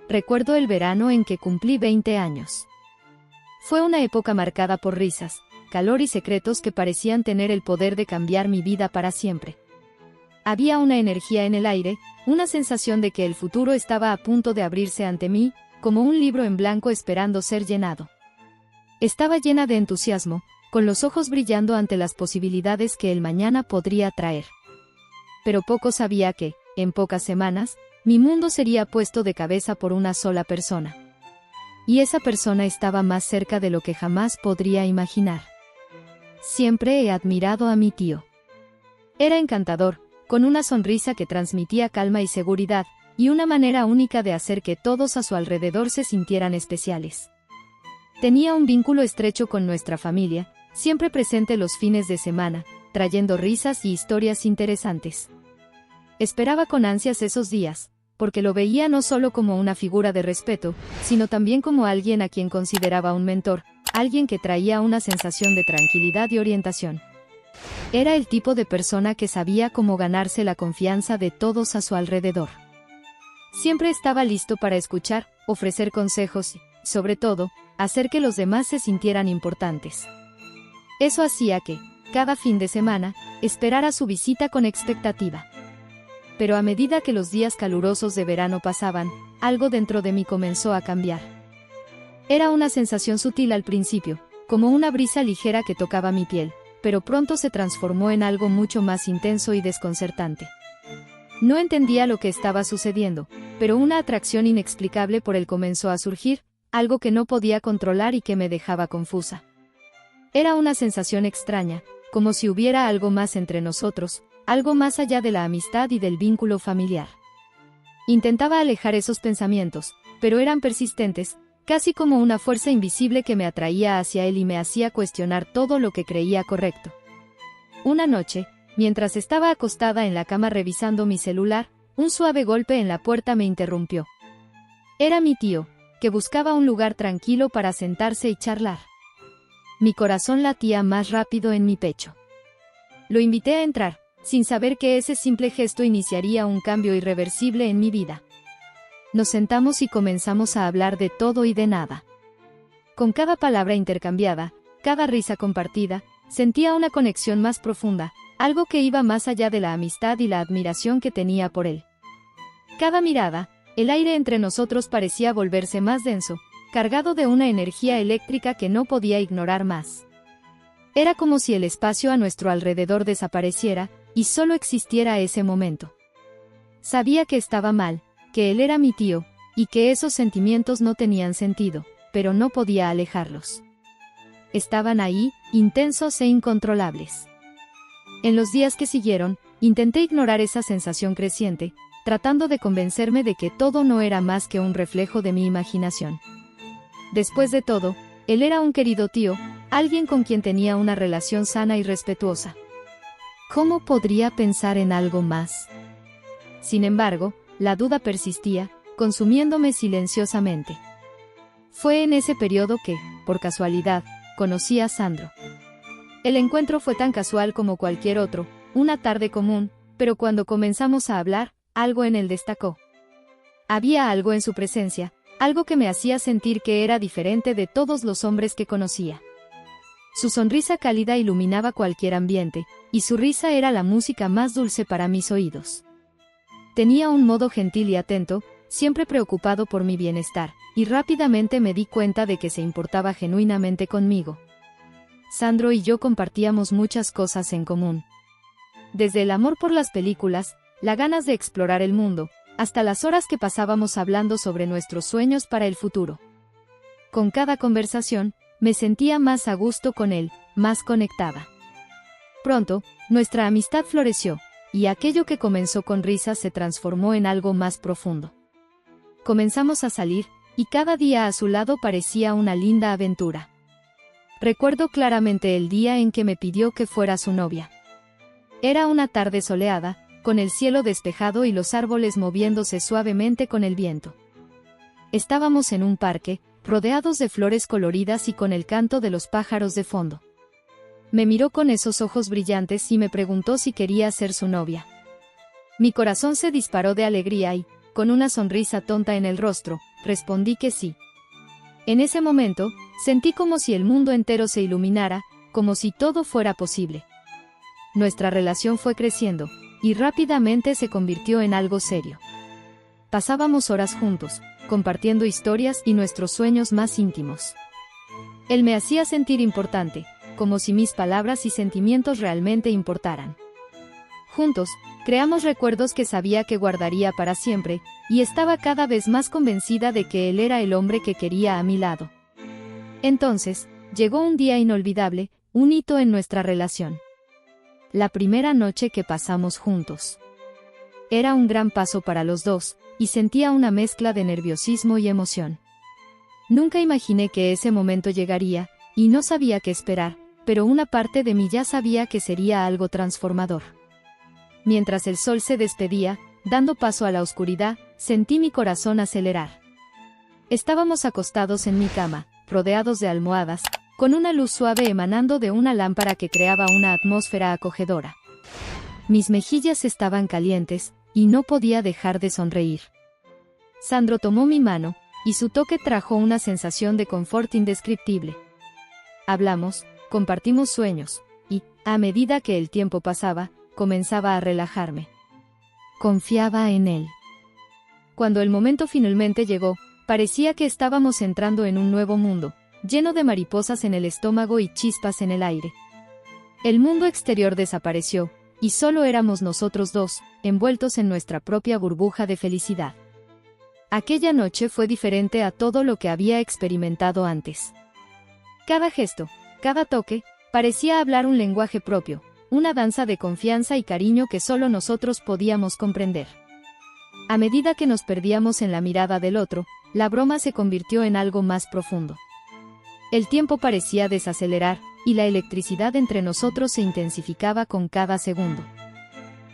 recuerdo el verano en que cumplí 20 años. Fue una época marcada por risas, calor y secretos que parecían tener el poder de cambiar mi vida para siempre. Había una energía en el aire, una sensación de que el futuro estaba a punto de abrirse ante mí, como un libro en blanco esperando ser llenado. Estaba llena de entusiasmo, con los ojos brillando ante las posibilidades que el mañana podría traer. Pero poco sabía que, en pocas semanas, mi mundo sería puesto de cabeza por una sola persona. Y esa persona estaba más cerca de lo que jamás podría imaginar. Siempre he admirado a mi tío. Era encantador, con una sonrisa que transmitía calma y seguridad, y una manera única de hacer que todos a su alrededor se sintieran especiales. Tenía un vínculo estrecho con nuestra familia, siempre presente los fines de semana, trayendo risas y historias interesantes. Esperaba con ansias esos días, porque lo veía no solo como una figura de respeto, sino también como alguien a quien consideraba un mentor, alguien que traía una sensación de tranquilidad y orientación. Era el tipo de persona que sabía cómo ganarse la confianza de todos a su alrededor. Siempre estaba listo para escuchar, ofrecer consejos y, sobre todo, hacer que los demás se sintieran importantes. Eso hacía que, cada fin de semana, esperara su visita con expectativa. Pero a medida que los días calurosos de verano pasaban, algo dentro de mí comenzó a cambiar. Era una sensación sutil al principio, como una brisa ligera que tocaba mi piel, pero pronto se transformó en algo mucho más intenso y desconcertante. No entendía lo que estaba sucediendo, pero una atracción inexplicable por él comenzó a surgir, algo que no podía controlar y que me dejaba confusa. Era una sensación extraña, como si hubiera algo más entre nosotros, algo más allá de la amistad y del vínculo familiar. Intentaba alejar esos pensamientos, pero eran persistentes, casi como una fuerza invisible que me atraía hacia él y me hacía cuestionar todo lo que creía correcto. Una noche, mientras estaba acostada en la cama revisando mi celular, un suave golpe en la puerta me interrumpió. Era mi tío, que buscaba un lugar tranquilo para sentarse y charlar. Mi corazón latía más rápido en mi pecho. Lo invité a entrar, sin saber que ese simple gesto iniciaría un cambio irreversible en mi vida. Nos sentamos y comenzamos a hablar de todo y de nada. Con cada palabra intercambiada, cada risa compartida, sentía una conexión más profunda, algo que iba más allá de la amistad y la admiración que tenía por él. Cada mirada, el aire entre nosotros parecía volverse más denso, cargado de una energía eléctrica que no podía ignorar más. Era como si el espacio a nuestro alrededor desapareciera, y solo existiera ese momento. Sabía que estaba mal, que él era mi tío, y que esos sentimientos no tenían sentido, pero no podía alejarlos. Estaban ahí, intensos e incontrolables. En los días que siguieron, intenté ignorar esa sensación creciente, tratando de convencerme de que todo no era más que un reflejo de mi imaginación. Después de todo, él era un querido tío, alguien con quien tenía una relación sana y respetuosa. ¿Cómo podría pensar en algo más? Sin embargo, la duda persistía, consumiéndome silenciosamente. Fue en ese periodo que, por casualidad, conocí a Sandro. El encuentro fue tan casual como cualquier otro, una tarde común, pero cuando comenzamos a hablar, algo en él destacó. Había algo en su presencia, algo que me hacía sentir que era diferente de todos los hombres que conocía. Su sonrisa cálida iluminaba cualquier ambiente, y su risa era la música más dulce para mis oídos. Tenía un modo gentil y atento, siempre preocupado por mi bienestar, y rápidamente me di cuenta de que se importaba genuinamente conmigo. Sandro y yo compartíamos muchas cosas en común. Desde el amor por las películas, las ganas de explorar el mundo, hasta las horas que pasábamos hablando sobre nuestros sueños para el futuro. Con cada conversación, me sentía más a gusto con él, más conectada. Pronto, nuestra amistad floreció, y aquello que comenzó con risas se transformó en algo más profundo. Comenzamos a salir, y cada día a su lado parecía una linda aventura. Recuerdo claramente el día en que me pidió que fuera su novia. Era una tarde soleada, con el cielo despejado y los árboles moviéndose suavemente con el viento. Estábamos en un parque, rodeados de flores coloridas y con el canto de los pájaros de fondo. Me miró con esos ojos brillantes y me preguntó si quería ser su novia. Mi corazón se disparó de alegría y, con una sonrisa tonta en el rostro, respondí que sí. En ese momento, sentí como si el mundo entero se iluminara, como si todo fuera posible. Nuestra relación fue creciendo, y rápidamente se convirtió en algo serio. Pasábamos horas juntos, compartiendo historias y nuestros sueños más íntimos. Él me hacía sentir importante, como si mis palabras y sentimientos realmente importaran. Juntos, creamos recuerdos que sabía que guardaría para siempre, y estaba cada vez más convencida de que él era el hombre que quería a mi lado. Entonces, llegó un día inolvidable, un hito en nuestra relación. La primera noche que pasamos juntos. Era un gran paso para los dos, y sentía una mezcla de nerviosismo y emoción. Nunca imaginé que ese momento llegaría, y no sabía qué esperar, pero una parte de mí ya sabía que sería algo transformador. Mientras el sol se despedía, dando paso a la oscuridad, sentí mi corazón acelerar. Estábamos acostados en mi cama, rodeados de almohadas, con una luz suave emanando de una lámpara que creaba una atmósfera acogedora. Mis mejillas estaban calientes, y no podía dejar de sonreír. Sandro tomó mi mano, y su toque trajo una sensación de confort indescriptible. Hablamos, compartimos sueños, y, a medida que el tiempo pasaba, comenzaba a relajarme. Confiaba en él. Cuando el momento finalmente llegó, parecía que estábamos entrando en un nuevo mundo, lleno de mariposas en el estómago y chispas en el aire. El mundo exterior desapareció, y solo éramos nosotros dos, envueltos en nuestra propia burbuja de felicidad. Aquella noche fue diferente a todo lo que había experimentado antes. Cada gesto, cada toque, parecía hablar un lenguaje propio, una danza de confianza y cariño que solo nosotros podíamos comprender. A medida que nos perdíamos en la mirada del otro, la broma se convirtió en algo más profundo. El tiempo parecía desacelerar, y la electricidad entre nosotros se intensificaba con cada segundo.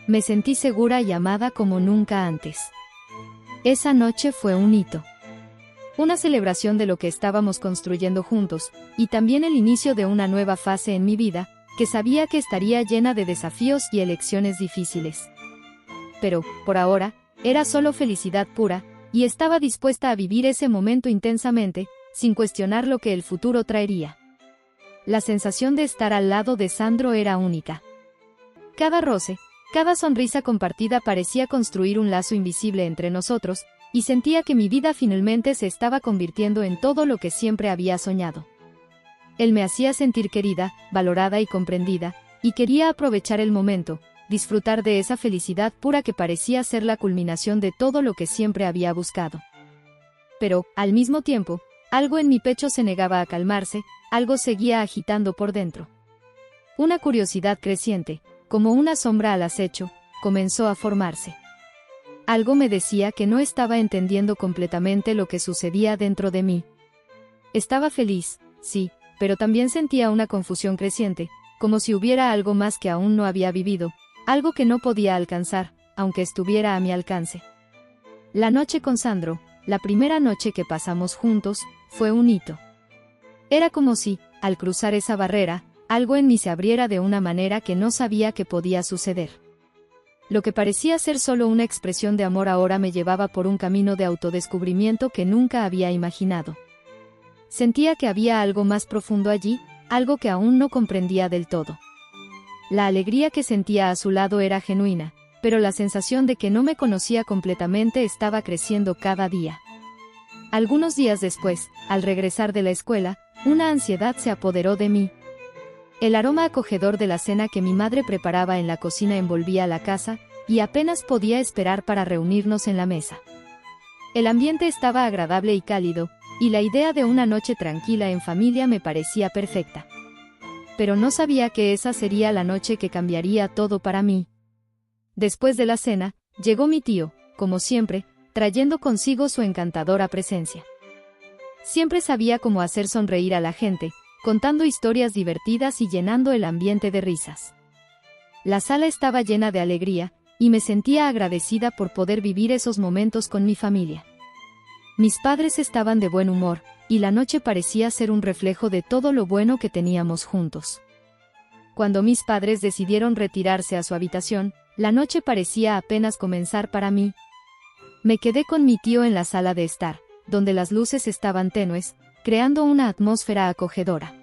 Me sentí segura y amada como nunca antes. Esa noche fue un hito. Una celebración de lo que estábamos construyendo juntos, y también el inicio de una nueva fase en mi vida, que sabía que estaría llena de desafíos y elecciones difíciles. Pero, por ahora, era solo felicidad pura, y estaba dispuesta a vivir ese momento intensamente, sin cuestionar lo que el futuro traería. La sensación de estar al lado de Sandro era única. Cada roce, cada sonrisa compartida parecía construir un lazo invisible entre nosotros, y sentía que mi vida finalmente se estaba convirtiendo en todo lo que siempre había soñado. Él me hacía sentir querida, valorada y comprendida, y quería aprovechar el momento, disfrutar de esa felicidad pura que parecía ser la culminación de todo lo que siempre había buscado. Pero, al mismo tiempo, algo en mi pecho se negaba a calmarse, algo seguía agitando por dentro. Una curiosidad creciente, como una sombra al acecho, comenzó a formarse. Algo me decía que no estaba entendiendo completamente lo que sucedía dentro de mí. Estaba feliz, sí, pero también sentía una confusión creciente, como si hubiera algo más que aún no había vivido, algo que no podía alcanzar, aunque estuviera a mi alcance. La noche con Sandro, la primera noche que pasamos juntos, fue un hito. Era como si, al cruzar esa barrera, algo en mí se abriera de una manera que no sabía que podía suceder. Lo que parecía ser solo una expresión de amor ahora me llevaba por un camino de autodescubrimiento que nunca había imaginado. Sentía que había algo más profundo allí, algo que aún no comprendía del todo. La alegría que sentía a su lado era genuina, pero la sensación de que no me conocía completamente estaba creciendo cada día. Algunos días después, al regresar de la escuela, una ansiedad se apoderó de mí. El aroma acogedor de la cena que mi madre preparaba en la cocina envolvía la casa, y apenas podía esperar para reunirnos en la mesa. El ambiente estaba agradable y cálido, y la idea de una noche tranquila en familia me parecía perfecta. Pero no sabía que esa sería la noche que cambiaría todo para mí. Después de la cena, llegó mi tío, como siempre, trayendo consigo su encantadora presencia. Siempre sabía cómo hacer sonreír a la gente, contando historias divertidas y llenando el ambiente de risas. La sala estaba llena de alegría, y me sentía agradecida por poder vivir esos momentos con mi familia. Mis padres estaban de buen humor, y la noche parecía ser un reflejo de todo lo bueno que teníamos juntos. Cuando mis padres decidieron retirarse a su habitación, la noche parecía apenas comenzar para mí. Me quedé con mi tío en la sala de estar, donde las luces estaban tenues, creando una atmósfera acogedora.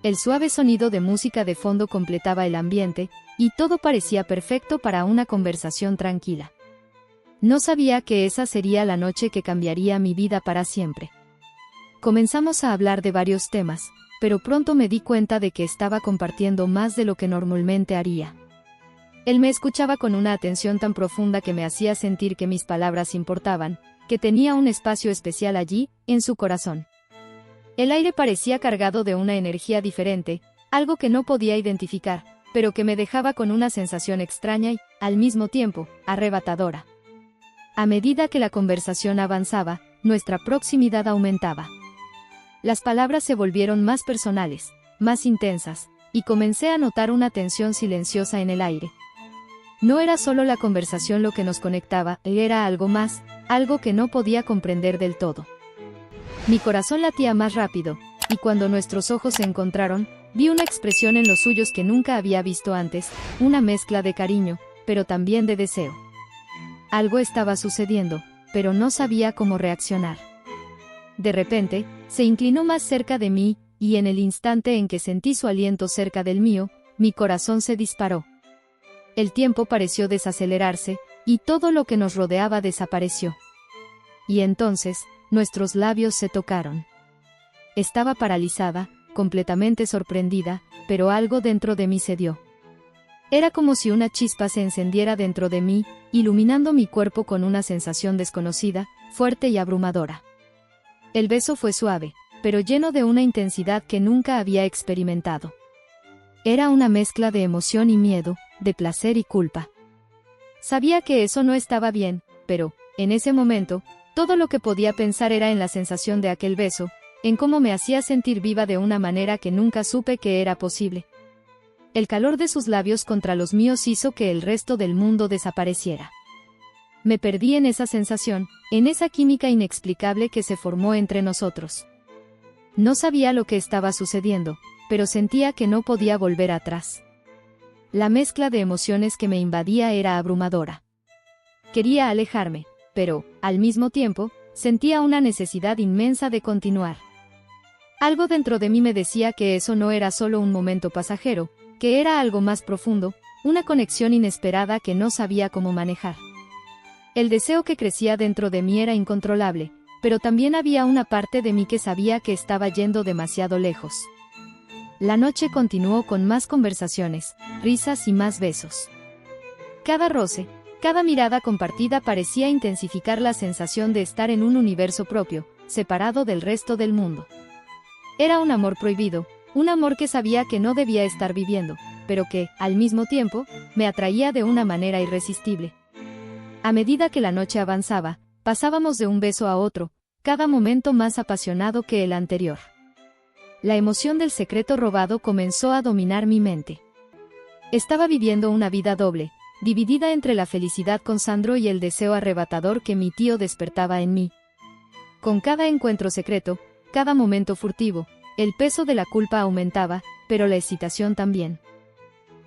El suave sonido de música de fondo completaba el ambiente, y todo parecía perfecto para una conversación tranquila. No sabía que esa sería la noche que cambiaría mi vida para siempre. Comenzamos a hablar de varios temas, pero pronto me di cuenta de que estaba compartiendo más de lo que normalmente haría. Él me escuchaba con una atención tan profunda que me hacía sentir que mis palabras importaban, que tenía un espacio especial allí, en su corazón. El aire parecía cargado de una energía diferente, algo que no podía identificar, pero que me dejaba con una sensación extraña y, al mismo tiempo, arrebatadora. A medida que la conversación avanzaba, nuestra proximidad aumentaba. Las palabras se volvieron más personales, más intensas, y comencé a notar una tensión silenciosa en el aire. No era solo la conversación lo que nos conectaba, era algo más, algo que no podía comprender del todo. Mi corazón latía más rápido, y cuando nuestros ojos se encontraron, vi una expresión en los suyos que nunca había visto antes, una mezcla de cariño, pero también de deseo. Algo estaba sucediendo, pero no sabía cómo reaccionar. De repente, se inclinó más cerca de mí, y en el instante en que sentí su aliento cerca del mío, mi corazón se disparó. El tiempo pareció desacelerarse, y todo lo que nos rodeaba desapareció. Y entonces, nuestros labios se tocaron. Estaba paralizada, completamente sorprendida, pero algo dentro de mí cedió. Era como si una chispa se encendiera dentro de mí, iluminando mi cuerpo con una sensación desconocida, fuerte y abrumadora. El beso fue suave, pero lleno de una intensidad que nunca había experimentado. Era una mezcla de emoción y miedo, de placer y culpa. Sabía que eso no estaba bien, pero, en ese momento, todo lo que podía pensar era en la sensación de aquel beso, en cómo me hacía sentir viva de una manera que nunca supe que era posible. El calor de sus labios contra los míos hizo que el resto del mundo desapareciera. Me perdí en esa sensación, en esa química inexplicable que se formó entre nosotros. No sabía lo que estaba sucediendo, pero sentía que no podía volver atrás. La mezcla de emociones que me invadía era abrumadora. Quería alejarme, pero, al mismo tiempo, sentía una necesidad inmensa de continuar. Algo dentro de mí me decía que eso no era solo un momento pasajero, que era algo más profundo, una conexión inesperada que no sabía cómo manejar. El deseo que crecía dentro de mí era incontrolable, pero también había una parte de mí que sabía que estaba yendo demasiado lejos. La noche continuó con más conversaciones, risas y más besos. Cada roce, cada mirada compartida parecía intensificar la sensación de estar en un universo propio, separado del resto del mundo. Era un amor prohibido, un amor que sabía que no debía estar viviendo, pero que, al mismo tiempo, me atraía de una manera irresistible. A medida que la noche avanzaba, pasábamos de un beso a otro, cada momento más apasionado que el anterior. La emoción del secreto robado comenzó a dominar mi mente. Estaba viviendo una vida doble, dividida entre la felicidad con Sandro y el deseo arrebatador que mi tío despertaba en mí. Con cada encuentro secreto, cada momento furtivo, el peso de la culpa aumentaba, pero la excitación también.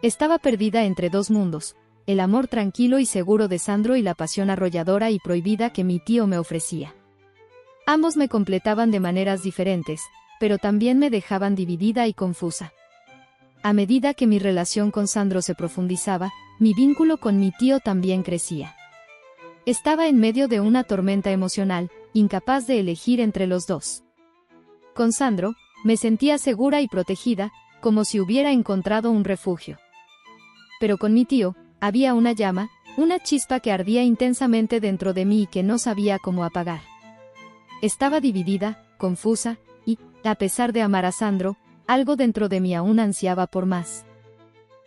Estaba perdida entre dos mundos, el amor tranquilo y seguro de Sandro y la pasión arrolladora y prohibida que mi tío me ofrecía. Ambos me completaban de maneras diferentes, pero también me dejaban dividida y confusa. A medida que mi relación con Sandro se profundizaba, mi vínculo con mi tío también crecía. Estaba en medio de una tormenta emocional, incapaz de elegir entre los dos. Con Sandro, me sentía segura y protegida, como si hubiera encontrado un refugio. Pero con mi tío, había una llama, una chispa que ardía intensamente dentro de mí y que no sabía cómo apagar. Estaba dividida, confusa, y, a pesar de amar a Sandro, algo dentro de mí aún ansiaba por más.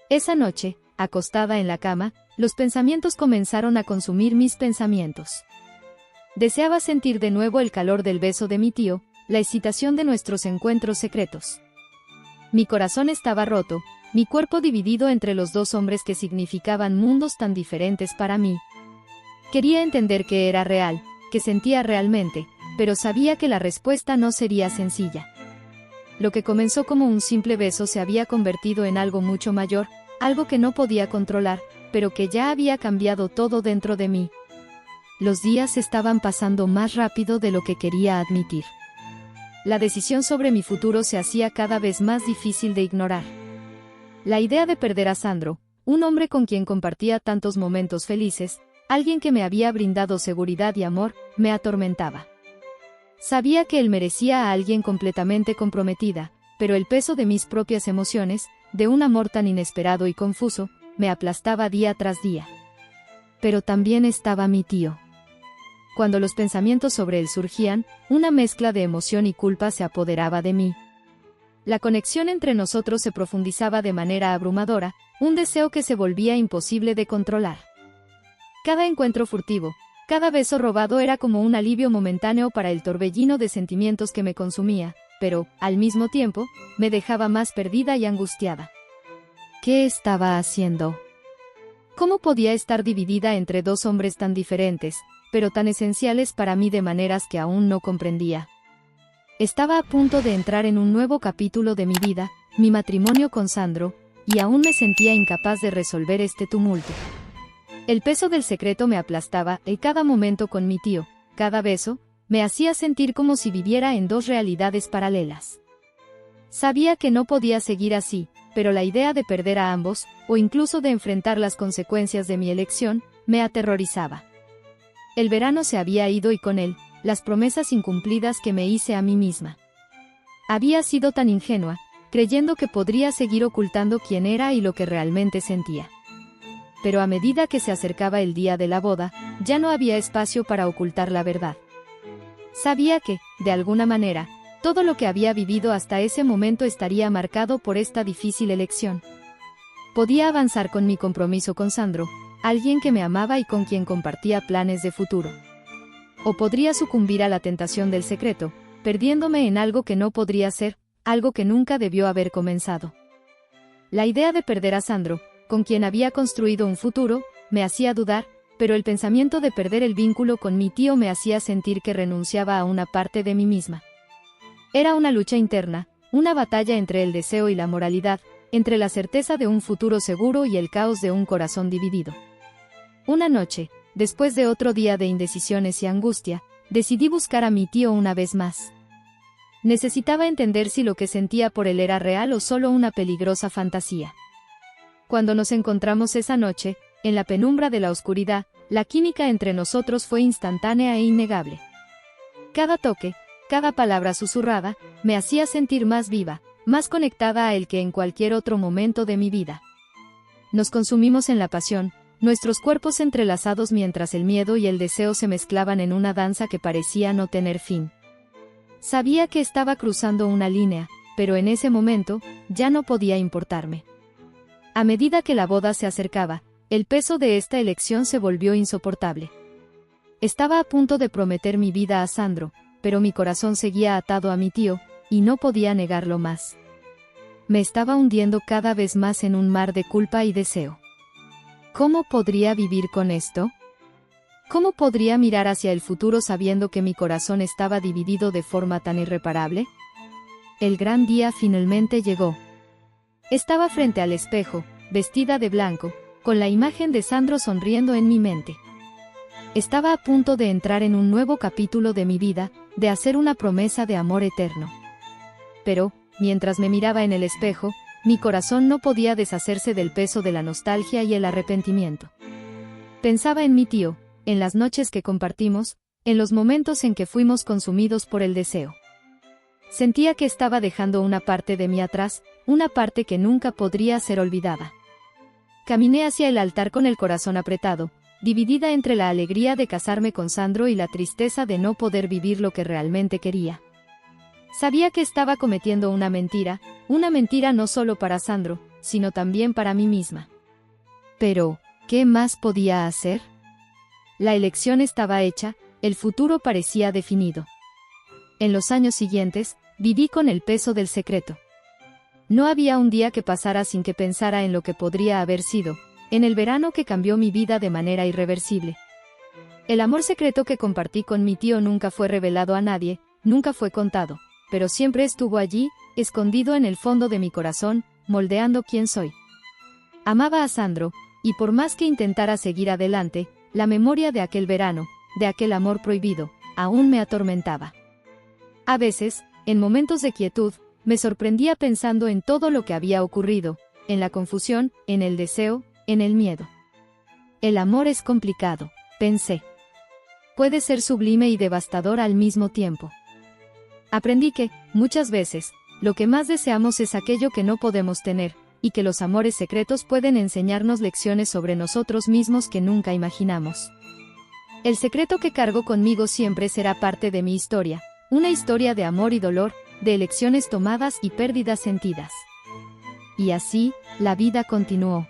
Esa noche, acostada en la cama, los pensamientos comenzaron a consumir mis pensamientos. Deseaba sentir de nuevo el calor del beso de mi tío, la excitación de nuestros encuentros secretos. Mi corazón estaba roto, mi cuerpo dividido entre los dos hombres que significaban mundos tan diferentes para mí. Quería entender que era real, que sentía realmente, pero sabía que la respuesta no sería sencilla. Lo que comenzó como un simple beso se había convertido en algo mucho mayor, algo que no podía controlar, pero que ya había cambiado todo dentro de mí. los días estaban pasando más rápido de lo que quería admitir. La decisión sobre mi futuro se hacía cada vez más difícil de ignorar. La idea de perder a Sandro, un hombre con quien compartía tantos momentos felices, alguien que me había brindado seguridad y amor, me atormentaba. Sabía que él merecía a alguien completamente comprometida, pero el peso de mis propias emociones, de un amor tan inesperado y confuso, me aplastaba día tras día. Pero también estaba mi tío. Cuando los pensamientos sobre él surgían, una mezcla de emoción y culpa se apoderaba de mí. La conexión entre nosotros se profundizaba de manera abrumadora, un deseo que se volvía imposible de controlar. Cada encuentro furtivo, cada beso robado era como un alivio momentáneo para el torbellino de sentimientos que me consumía, pero, al mismo tiempo, me dejaba más perdida y angustiada. ¿Qué estaba haciendo? ¿Cómo podía estar dividida entre dos hombres tan diferentes, pero tan esenciales para mí de maneras que aún no comprendía? Estaba a punto de entrar en un nuevo capítulo de mi vida, mi matrimonio con Sandro, y aún me sentía incapaz de resolver este tumulto. El peso del secreto me aplastaba, y cada momento con mi tío, cada beso, me hacía sentir como si viviera en dos realidades paralelas. Sabía que no podía seguir así, pero la idea de perder a ambos, o incluso de enfrentar las consecuencias de mi elección, me aterrorizaba. El verano se había ido y con él, las promesas incumplidas que me hice a mí misma. Había sido tan ingenua, creyendo que podría seguir ocultando quién era y lo que realmente sentía. Pero a medida que se acercaba el día de la boda, ya no había espacio para ocultar la verdad. Sabía que, de alguna manera, todo lo que había vivido hasta ese momento estaría marcado por esta difícil elección. Podía avanzar con mi compromiso con Sandro, alguien que me amaba y con quien compartía planes de futuro. O podría sucumbir a la tentación del secreto, perdiéndome en algo que no podría ser, algo que nunca debió haber comenzado. La idea de perder a Sandro, con quien había construido un futuro, me hacía dudar, pero el pensamiento de perder el vínculo con mi tío me hacía sentir que renunciaba a una parte de mí misma. Era una lucha interna, una batalla entre el deseo y la moralidad, entre la certeza de un futuro seguro y el caos de un corazón dividido. Una noche, después de otro día de indecisiones y angustia, decidí buscar a mi tío una vez más. Necesitaba entender si lo que sentía por él era real o solo una peligrosa fantasía. Cuando nos encontramos esa noche, en la penumbra de la oscuridad, la química entre nosotros fue instantánea e innegable. Cada toque, cada palabra susurrada, me hacía sentir más viva, más conectada a él que en cualquier otro momento de mi vida. Nos consumimos en la pasión, nuestros cuerpos entrelazados mientras el miedo y el deseo se mezclaban en una danza que parecía no tener fin. Sabía que estaba cruzando una línea, pero en ese momento, ya no podía importarme. A medida que la boda se acercaba, el peso de esta elección se volvió insoportable. Estaba a punto de prometer mi vida a Sandro, pero mi corazón seguía atado a mi tío, y no podía negarlo más. Me estaba hundiendo cada vez más en un mar de culpa y deseo. ¿Cómo podría vivir con esto? ¿Cómo podría mirar hacia el futuro sabiendo que mi corazón estaba dividido de forma tan irreparable? El gran día finalmente llegó. Estaba frente al espejo, vestida de blanco, con la imagen de Sandro sonriendo en mi mente. Estaba a punto de entrar en un nuevo capítulo de mi vida, de hacer una promesa de amor eterno. Pero, mientras me miraba en el espejo, mi corazón no podía deshacerse del peso de la nostalgia y el arrepentimiento. Pensaba en mi tío, en las noches que compartimos, en los momentos en que fuimos consumidos por el deseo. Sentía que estaba dejando una parte de mí atrás, una parte que nunca podría ser olvidada. Caminé hacia el altar con el corazón apretado, dividida entre la alegría de casarme con Sandro y la tristeza de no poder vivir lo que realmente quería. Sabía que estaba cometiendo una mentira no solo para Sandro, sino también para mí misma. Pero, ¿qué más podía hacer? La elección estaba hecha, el futuro parecía definido. En los años siguientes, viví con el peso del secreto. No había un día que pasara sin que pensara en lo que podría haber sido, en el verano que cambió mi vida de manera irreversible. El amor secreto que compartí con mi tío nunca fue revelado a nadie, nunca fue contado, pero siempre estuvo allí, escondido en el fondo de mi corazón, moldeando quién soy. Amaba a Sandro, y por más que intentara seguir adelante, la memoria de aquel verano, de aquel amor prohibido, aún me atormentaba. A veces, en momentos de quietud, me sorprendía pensando en todo lo que había ocurrido, en la confusión, en el deseo, en el miedo. El amor es complicado, pensé. Puede ser sublime y devastador al mismo tiempo. Aprendí que, muchas veces, lo que más deseamos es aquello que no podemos tener, y que los amores secretos pueden enseñarnos lecciones sobre nosotros mismos que nunca imaginamos. El secreto que cargo conmigo siempre será parte de mi historia, una historia de amor y dolor, de elecciones tomadas y pérdidas sentidas. Y así, la vida continuó.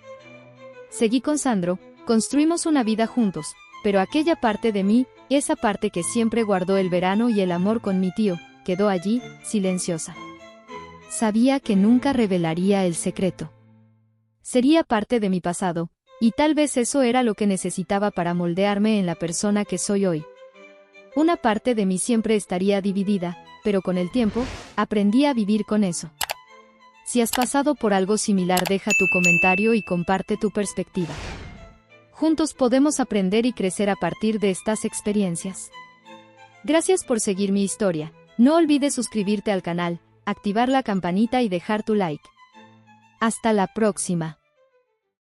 Seguí con Sandro, construimos una vida juntos, pero aquella parte de mí, esa parte que siempre guardó el verano y el amor con mi tío, quedó allí, silenciosa. Sabía que nunca revelaría el secreto. Sería parte de mi pasado, y tal vez eso era lo que necesitaba para moldearme en la persona que soy hoy. Una parte de mí siempre estaría dividida, pero con el tiempo, aprendí a vivir con eso. Si has pasado por algo similar, deja tu comentario y comparte tu perspectiva. Juntos podemos aprender y crecer a partir de estas experiencias. Gracias por seguir mi historia. No olvides suscribirte al canal, activar la campanita y dejar tu like. Hasta la próxima.